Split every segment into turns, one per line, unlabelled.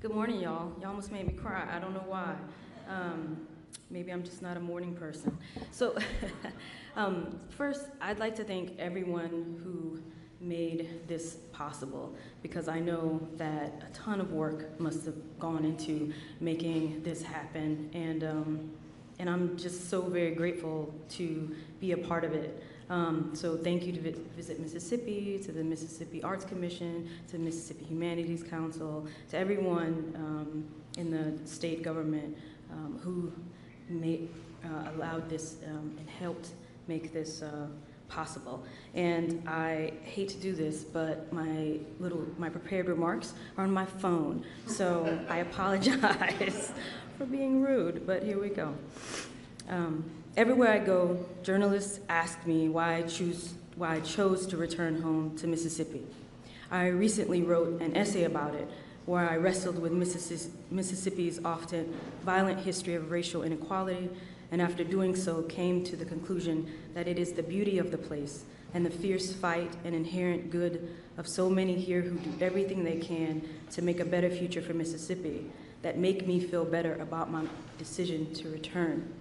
Good morning, y'all. Y'all almost made me cry. I don't know why. Maybe I'm just not a morning person. So, first, I'd like to thank everyone who made this possible, because I know that a ton of work must have gone into making this happen, and I'm just so very grateful to be a part of it. So thank you to Visit Mississippi, to the Mississippi Arts Commission, to the Mississippi Humanities Council, to everyone in the state government who allowed this and helped make this possible. And I hate to do this, but my prepared remarks are on my phone, so I apologize for being rude, but here we go. Everywhere I go, journalists ask me why I chose to return home to Mississippi. I recently wrote an essay about it, where I wrestled with Mississippi's often violent history of racial inequality, and after doing so, came to the conclusion that it is the beauty of the place and the fierce fight and inherent good of so many here who do everything they can to make a better future for Mississippi that make me feel better about my decision to return.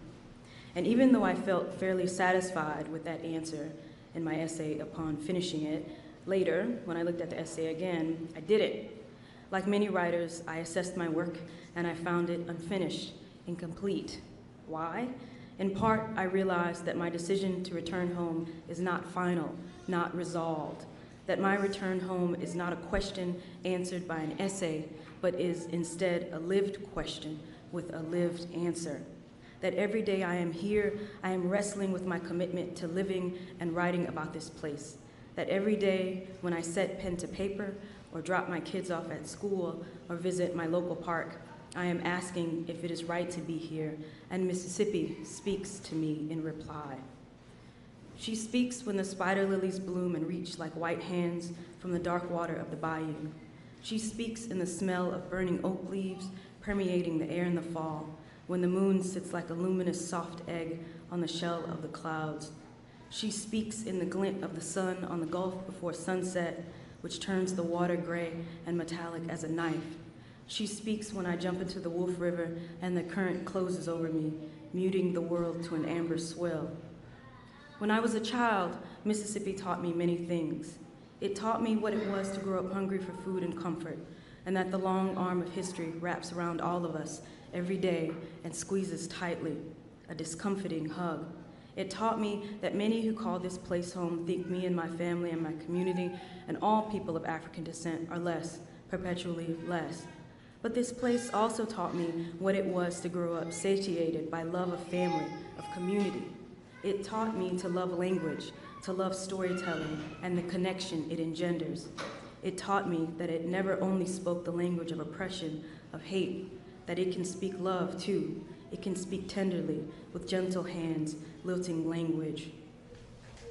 And even though I felt fairly satisfied with that answer in my essay upon finishing it, later, when I looked at the essay again, I didn't. Like many writers, I assessed my work and I found it unfinished, incomplete. Why? In part, I realized that my decision to return home is not final, not resolved, that my return home is not a question answered by an essay, but is instead a lived question with a lived answer. That every day I am here, I am wrestling with my commitment to living and writing about this place. That every day when I set pen to paper or drop my kids off at school or visit my local park, I am asking if it is right to be here, and Mississippi speaks to me in reply. She speaks when the spider lilies bloom and reach like white hands from the dark water of the bayou. She speaks in the smell of burning oak leaves permeating the air in the fall, when the moon sits like a luminous soft egg on the shell of the clouds. She speaks in the glint of the sun on the Gulf before sunset, which turns the water gray and metallic as a knife. She speaks when I jump into the Wolf River and the current closes over me, muting the world to an amber swell. When I was a child, Mississippi taught me many things. It taught me what it was to grow up hungry for food and comfort, and that the long arm of history wraps around all of us every day and squeezes tightly, a discomforting hug. It taught me that many who call this place home think me and my family and my community and all people of African descent are less, perpetually less. But this place also taught me what it was to grow up satiated by love of family, of community. It taught me to love language, to love storytelling and the connection it engenders. It taught me that it never only spoke the language of oppression, of hate, that it can speak love too. It can speak tenderly, with gentle hands, lilting language.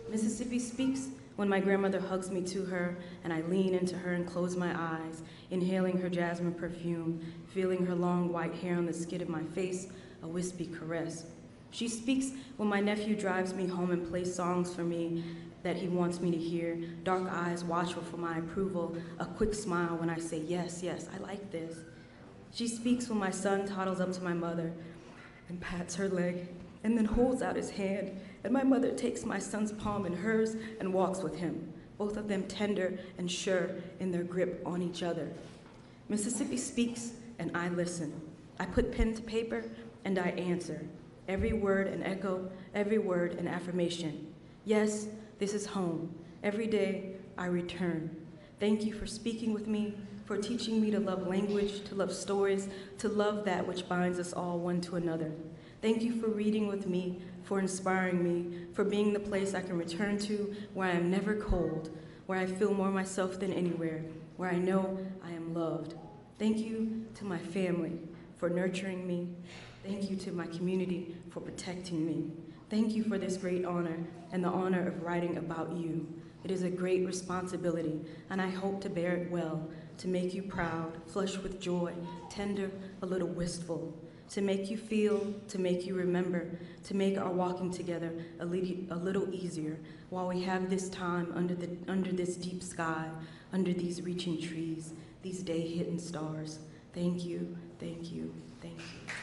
Mississippi speaks when my grandmother hugs me to her and I lean into her and close my eyes, inhaling her jasmine perfume, feeling her long white hair on the skin of my face, a wispy caress. She speaks when my nephew drives me home and plays songs for me that he wants me to hear, dark eyes watchful for my approval, a quick smile when I say, yes, yes, I like this. She speaks when my son toddles up to my mother and pats her leg and then holds out his hand, and my mother takes my son's palm in hers and walks with him, both of them tender and sure in their grip on each other. Mississippi speaks and I listen. I put pen to paper and I answer. Every word an echo, every word an affirmation. Yes, this is home. Every day I return. Thank you for speaking with me, for teaching me to love language, to love stories, to love that which binds us all one to another. Thank you for reading with me, for inspiring me, for being the place I can return to where I am never cold, where I feel more myself than anywhere, where I know I am loved. Thank you to my family for nurturing me. Thank you to my community for protecting me. Thank you for this great honor and the honor of writing about you. It is a great responsibility, and I hope to bear it well, to make you proud, flush with joy, tender, a little wistful, to make you feel, to make you remember, to make our walking together a little easier while we have this time under this deep sky, under these reaching trees, these day-hidden stars. Thank you, thank you, thank you.